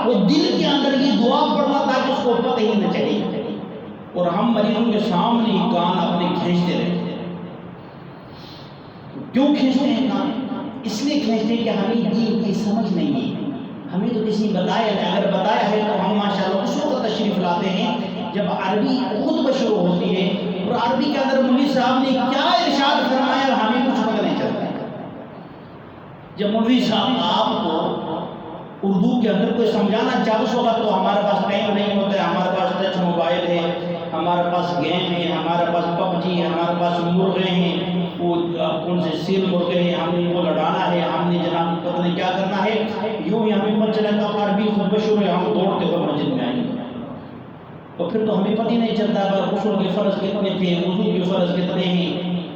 وہ دل کے اندر یہ دعا پڑھنا تاکہ اس کو پتہ ہی نہ چلے، اور ہم مریضوں کے سامنے کان اپنے کھینچتے رہتے ہیں۔ کیوں کھینچتے ہیں کان؟ اس لیے کھینچتے ہیں کہ ہمیں دین کی سمجھ نہیں ہے، ہمیں تو کسی نے بتایا ہے، اگر بتایا ہے تو ہم ماشاءاللہ اس وقت تشریف لاتے ہیں جب عربی خطبہ شروع ہوتی ہے، اور عربی کے اندر مولوی صاحب نے کیا ارشاد فرمایا ہمیں کچھ پتہ نہیں چلتا ہے۔ جب مولوی صاحب آپ کو اردو کے اندر کوئی سمجھانا چاہو اس وقت تو ہمارے پاس ٹائم نہیں ہوتا ہے، ہمارے پاس ٹچ موبائل ہے، ہمارے پاس گیم ہے، ہمارے پاس پب جی ہے، ہمارے پاس مرغے ہیں، وہ کون سے سیل مرغے ہیں، ہم نے وہ لڑانا ہے، ہم نے جناب پتہ نہیں کیا کرنا ہے، یوں ہی ہمیں پتہ چلا کہ عربی خطبہ شروع ہے، ہم دوڑتے ہوئے مسجد میں آئیں گے، تو پھر تو ہمیں پتہ ہی نہیں چلتا کہ غسل کے فرض کتنے تھے، وضو کے فرض کتنے ہیں،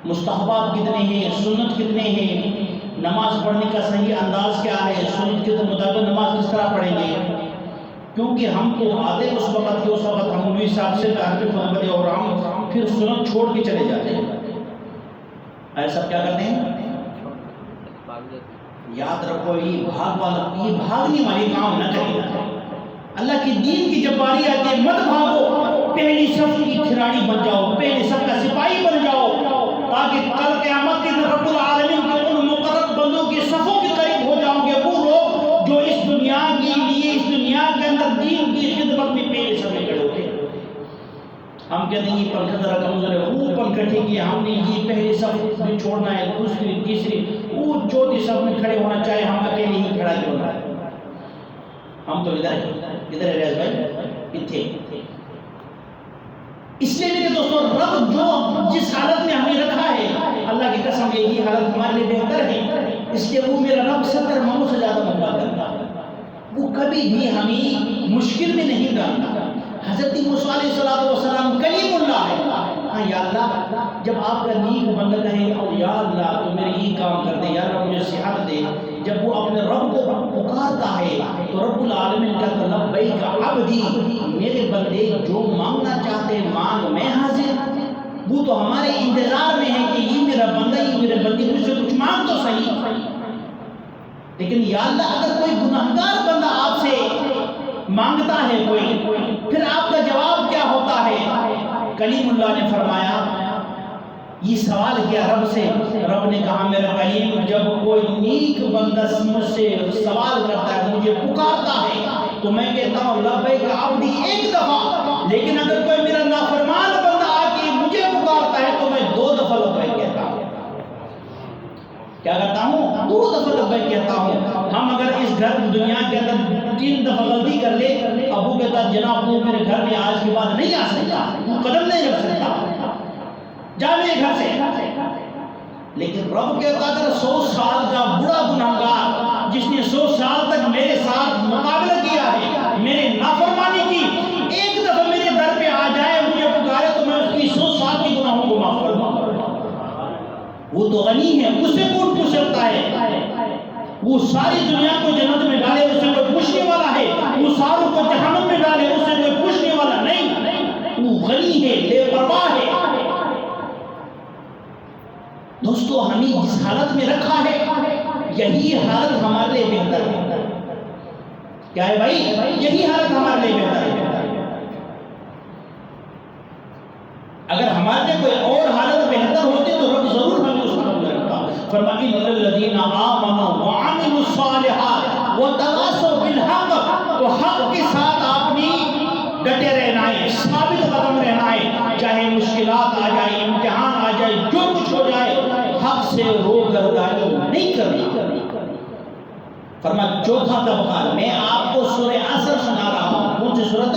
مستحبات کتنے ہیں، سنت کتنے ہیں، نماز پڑھنے کا صحیح انداز کیا ہے، سنت کے مطابق نماز کس طرح پڑھیں گے، کیونکہ ہم تو آتے اس وقت کے اس وقت ہم مولوی صاحب سے عربی خطبہ دے اور ہم پھر سنت چھوڑ کے چلے جاتے ہیں۔ ایسا کیا کرتے ہیں؟ یاد رکھو یہ بھاگنے والے کام نہ کریں۔ اللہ کی دین کی جب باری آتی ہے مت بھاگو، پہلی صف کی کھلاڑی بن جاؤ، پہلی صف کا سپاہی بن جاؤ، تاکہ کل قیامت کے دن رب العالمین کے ان مقرب بندوں کی صفوں کے قریب ہو جاؤ گے، وہ لوگ جو اس دنیا کے لیے اس دنیا کے اندر دین کی خدمت میں پہلے صف میں کھڑے ہوتے ہیں۔ ہم کہتے ہیں یہ پنکھا ذرا کمزور ہے، وہ پنکھا ٹھیک ہے، ہم نے یہ پہلی صف میں چھوڑنا ہے، دوسری تیسری وہ چوتھی صف میں کھڑے ہونا چاہے، ہم اکیلے ہی کھڑا کیوں نہ ہے، ہم تو ادھر ہے ریاض بھائی اتھے۔ اس لیے میرے دوستوں رب جو جس حالت میں ہمیں رکھا ہے، اللہ کی قسم یہی حالت ہمارے لیے بہتر ہے، اس لیے وہ میرا رب 70 ماموں سے زیادہ موقع کرتا ہے، وہ کبھی بھی ہمیں مشکل میں نہیں ڈالتا۔ حضرت موسیٰ علیہ السلام کلیم اللہ ہے، ہاں یا اللہ جب آپ کا نیک بندہ کہے اور یا اللہ تو میرے یہ کام کر دے، یا اللہ مجھے صحت دے، جب وہ اپنے رب کو پکارتا ہے تو رب العالمین کہتا ہے لبیک عبدی، میرے بندے جو مانگنا چاہتے ہیں مانگ، میں حاضر۔ وہ تو ہمارے انتظار میں ہے کہ یہ میرا بندہ یہ میرے بندے مجھ سے کچھ مانگ تو صحیح، لیکن یا اللہ اگر کوئی گناہگار بندہ آپ سے مانگتا ہے کوئی، پھر آپ کا جواب کیا ہوتا ہے؟ کلیم اللہ نے فرمایا یہ سوال کیا رب سے، رب نے کہا میرا کلیم جب کوئی نیک بندہ مجھ سے سوال کرتا ہے مجھے پکارتا ہے تو میں کہتا ہوں لبیک عبدی ایک دفعہ، لیکن اگر کوئی میرا نافرمان بندہ آ کے مجھے پکارتا ہے تو میں 2 دفعہ لبیک کہتا ہوں۔ کیا کرتا ہوں؟ 2 دفعہ لبیک کہتا ہوں۔ ہم اگر اس گھر دنیا کے اندر 3 دفعہ غلطی کر لے، ابو کہتا جناب تو میرے گھر میں آج کے بعد نہیں آ سکتا، وہ قدم نہیں رکھ سکتا، جا میرے گھر سے۔ لیکن رب کہتا اگر 100 سال کا بڑا گناہگار جس نے 100 سال تک میرے ساتھ مقابلہ کیا ہے، میرے نافرمانی کی، ایک دفعہ میرے در پہ آ جائے مجھے پکارے تو میں اس کی 100 سال کی گناہوں کو معاف کر دوں۔ وہ تو غنی ہے، اس سے کون پوچھ سکتا ہے؟ وہ ساری دنیا کو جنت میں ڈالے اس سے کوئی پوچھنے والا ہے، وہ ساروں کو جہنم میں ڈالے اس سے کوئی پوچھنے والا نہیں، وہ غنی ہے، بے پرواہ ہے۔ دوستو ہمیں جس حالت میں رکھا ہے یہی حالت ہمارے لیے بہتر ہے۔ کیا ہے بھائی؟ یہی حالت ہمارے لیے بہتر ہے۔ اگر ہمارے لیے کوئی اور حالت بہتر ہوتی تو رب ضرور ہمیں اس حالت میں رکھتا۔ فرمائی الذین آمنوا وعملوا الصالحات وتواصوا بالحق، تو حق کے ساتھ آپ نے ڈٹے رہنا ہے، ثابت قدم رہنا ہے، چاہے مشکلات آ جائے، امتحان آ جائے، جو کچھ ہو جائے، حق سے روگردانی نہیں کرنی۔ فرمایا چوتھا طبقہ، میں آپ کو سورہ عصر سنا رہا ہوں، کون سی سورت؟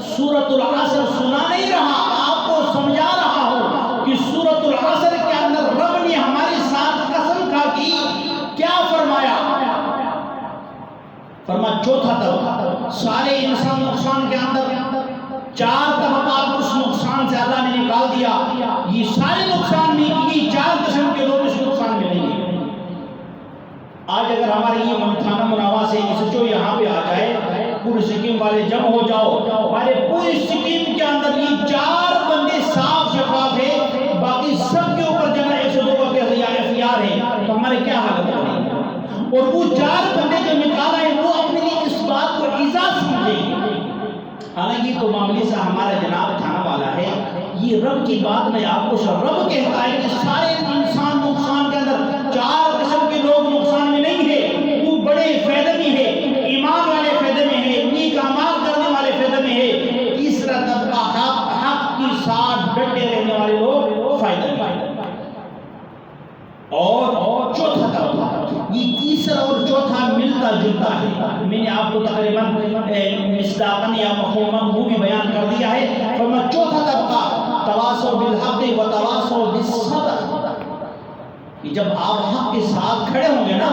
سورۃ العصر سنا نہیں رہا، آپ کو سمجھا رہا ہوں کہ سورۃ العصر کے اندر رب نے ہمارے ساتھ قسم کھا کی، کیا فرمایا؟ فرمایا چوتھا طبقہ، سارے انسان نقصان کے اندر 4 طبقات اس نقصان سے اللہ نے نکال دیا، یہ سارے نقصان میں یہ 4 قسم کے لوگ اس نقصان میں نہیں ہیں۔ آج اگر ہمارے یہ تھانہ مناوا سے جو یہاں پہ آ جائے، پوری سکیم والے جمع ہو جاؤ، ہمارے پوری سکیم کے اندر یہ 4 بندے صاف شفاف ہے، باقی سب کے اوپر جگہ 102 کا FIR ہے، تو ہمارے کیا حالت ہوگی؟ اور وہ 4 بندے جو نکالا ہے وہ اپنے لیے حالانکہ تو معاملے سے ہمارا جناب کھانا والا ہے، یہ رب کی بات میں آپ کو رب کہتا ہے کہ سارے انسان نقصان کے اندر، 4 قسم کے لوگ نقصان میں نہیں ہے، وہ بڑے فائدے میں ہے، ایمان والے فائدے میں ہے، نیک اعمال کرنے والے فائدے میں ہے، تیسرا طبقہ حق کی ساتھ ڈٹے رہنے والے لوگ فائدے میں ہے، اور چوتھا طبقہ، یہ تیسرا اور چوتھا ملتا جلتا ہے۔ میں نے آپ کو تقریباً مصداقاً یا مفہوماً وہ بھی بیان کر دیا ہے۔ فرمایا چوتھا طبقہ تواصوا بالحق و تواصوا بالصبر، کہ جب آپ حق کے ساتھ کھڑے ہوں گے نا،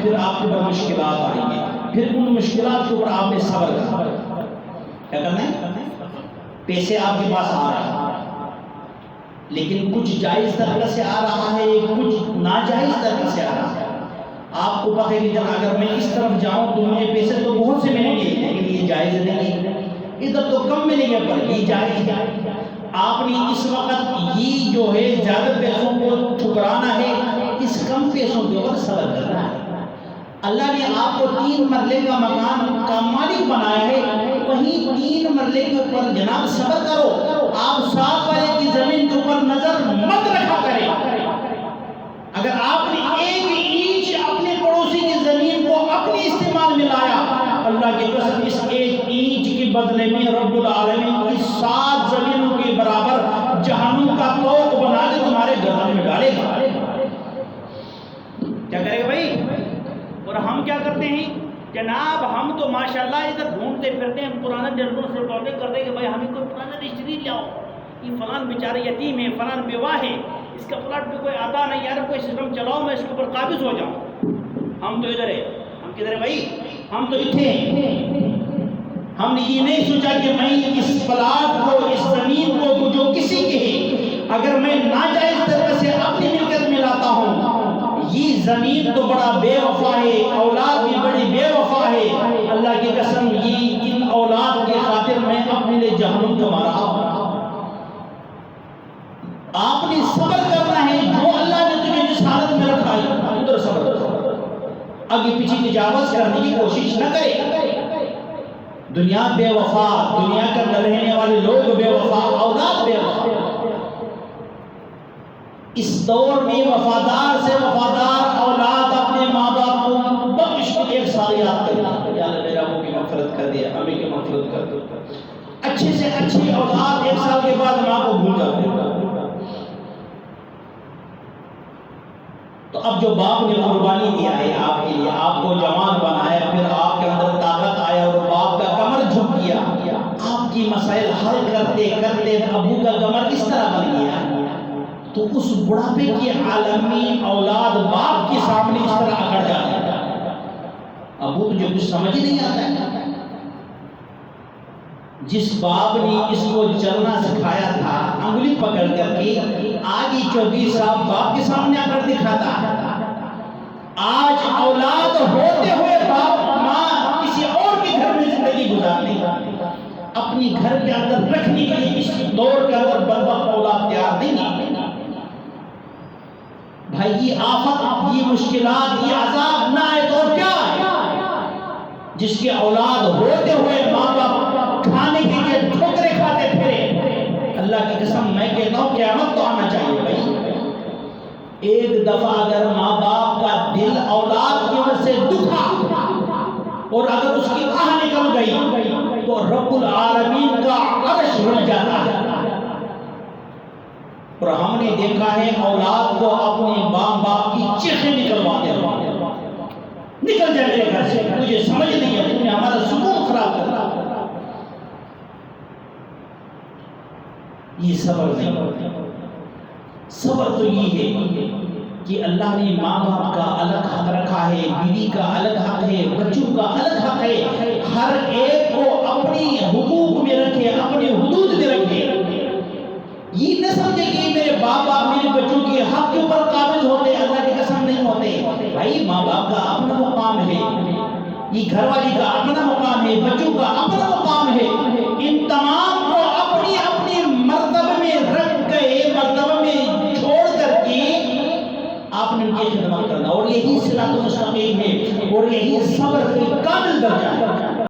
پھر آپ کے اوپر مشکلات آئیں گے، پھر ان مشکلات کے اوپر آپ نے صبر کرنا ہے۔ کیا کرنا ہے؟ پیسے آپ کے پاس آ رہے ہیں لیکن کچھ جائز طریقے سے آ رہا ہے، کچھ ناجائز طریقے سے آ رہا ہے۔ آپ کو پتہ ہے کہ جب اگر میں اس طرف جاؤں تو مجھے پیسے تو بہت سے ملیں گے، لیکن یہ جائز نہیں ہے، ادھر تو کم ملیں گے پر یہ جائز ہے۔ آپ نے اس وقت یہ جو ہے زیادہ پیسوں کو ٹھکرانا ہے، اس کم پیسوں کے اوپر صبر کرنا ہے۔ اللہ نے آپ کو 3 مرلے کا مکان کا مالک بنایا ہے، وہیں 3 مرلے کے اوپر جناب صبر کرو۔ آپ 7 والے کی زمین کے اوپر نظر مت رکھا کریں۔ اگر آپ نے ایک اینچ اپنے پڑوسی کی زمین کو اپنے استعمال میں لایا، اللہ کی قسم اس ایک اینچ کے بدلے میں رب العالمین کی 7 زمینوں کے برابر جہنم کا طوق بنا کے تمہارے گردن میں ڈالے گا۔ کیا کرے گا بھائی؟ اور ہم کیا کرتے ہیں جناب؟ ہم تو ماشاءاللہ ادھر ڈھونڈتے پھرتے ہیں، پرانا جنروں سے کانٹیکٹ کرتے ہیں کہ بھائی ہمیں کوئی پرانا رشتہ لاؤ، یہ فلان بیچارہ یتیم ہے، فلان بیوہ ہے، اس کا پلاٹ پہ کوئی آتا نہیں، یار کوئی سسٹم چلاؤ میں اس کے اوپر قابض ہو جاؤں۔ ہم تو ادھر ہے، ہم کدھر ہے بھائی؟ ہم تو اتنے ہیں۔ ہم نے یہ نہیں سوچا کہ میں اس پلاٹ کو، اس زمین کو جو کسی کے ہے، اگر میں ناجائز طریقے سے اپنی ملکیت میں لاتا ہوں، یہ زمین تو بڑا بے وفا ہے، اولاد بھی بڑی بے وفا ہے، اللہ کی قسم یہ ان اولاد کے خاطر میں اپنے لیے جہنم کما رہا ہوں۔ آپ نے صبر کرنا ہے، جو اللہ نے تمہیں جس حالت میں رکھا ہے ادھر صبر کرو، آگے پیچھے تجاوز کرنے کی کوشش نہ کرے۔ دنیا بے وفا، دنیا کے اندر رہنے والے لوگ بے وفا، اولاد بے وفا۔ اس دور میں وفادار سے وفادار اولاد اپنے ماں باپ کو بخش کے 1 سال یاد کرنا، یا اللہ میرا وہ کی مغفرت کر دیا، ہمیں کی مغفرت کر دو۔ اچھے سے اچھی اولاد 1 سال کے بعد ماں کو بھول جاتے ہیں۔ تو اب جو باپ نے قربانی دیا ہے آپ کے لیے، آپ کو جوان بنایا، پھر آپ کے اندر طاقت آیا اور باپ کا کمر جھک گیا، آپ کی مسائل حل کرتے کرتے ابو کا کمر اس طرح بن گیا، تو اس بڑھاپے کے عالم میں اولاد باپ کے سامنے اس طرح اکڑ جاتا ہے۔ ابو تجھے کچھ سمجھ نہیں آتا ہے۔ جس باپ نے اس کو چلنا سکھایا تھا انگلی پکڑ کر کے، آج ہی 24 سال باپ کے سامنے آ کر دکھاتا ہے۔ آج اولاد ہوتے ہوئے باپ ماں کسی اور کے گھر میں زندگی گزارنے، اپنی گھر کے اندر رکھنے کے لیے اس دور کے اندر بدبخت اولاد تیار نہیں ہے۔ بھائی یہ آفت، یہ مشکلات، یہ عذاب نہ آئے تو اور کیا ہے؟ جس کے اولاد ہوتے ہوئے ماں باپ کھانے کے لیے ٹھوکرے کھاتے پھرے، اللہ کی قسم میں کہتا ہوں قیامت تو آنا چاہیے بھائی۔ ایک دفعہ اگر ماں باپ کا دل اولاد کی وجہ سے دکھا اور اگر اس کی آہ نکل گئی تو رب العالمین کا عرش ہل جاتا ہے۔ اور ہم نے دیکھا ہے اولاد کو اپنے باپ کی چیخیں نکلواتے ہیں، نکل جائے میرے گھر سے، مجھے سمجھ نہیں ہے، تم نے ہمارا سکون خراب کر دیا۔ یہ صبر نہیں، صبر تو یہ ہے کہ اللہ نے ماں باپ کا الگ حق رکھا ہے، بیوی کا الگ حق ہے، بچوں کا الگ حق ہے، ہر ایک کو اپنی حقوق میں رکھے، اپنے حدود میں رکھے۔ یہ نہ سمجھے کہ میرے باپ میرے بچوں کے حق کے اوپر قابض ہوتے، اللہ کی قسم نہیں ہوتے۔ بھائی ماں باپ کا اپنا مقام ہے، یہ گھر والی کا اپنا مقام ہے، بچوں کا اپنا مقام ہے، ان تمام کو اپنی اپنی مرتبہ میں رکھ کے، مرتبہ میں چھوڑ کر کے آپ نے ان کی خدمت کرنا، اور یہی صراط مستقیم ہے، اور یہی صبر کی کامل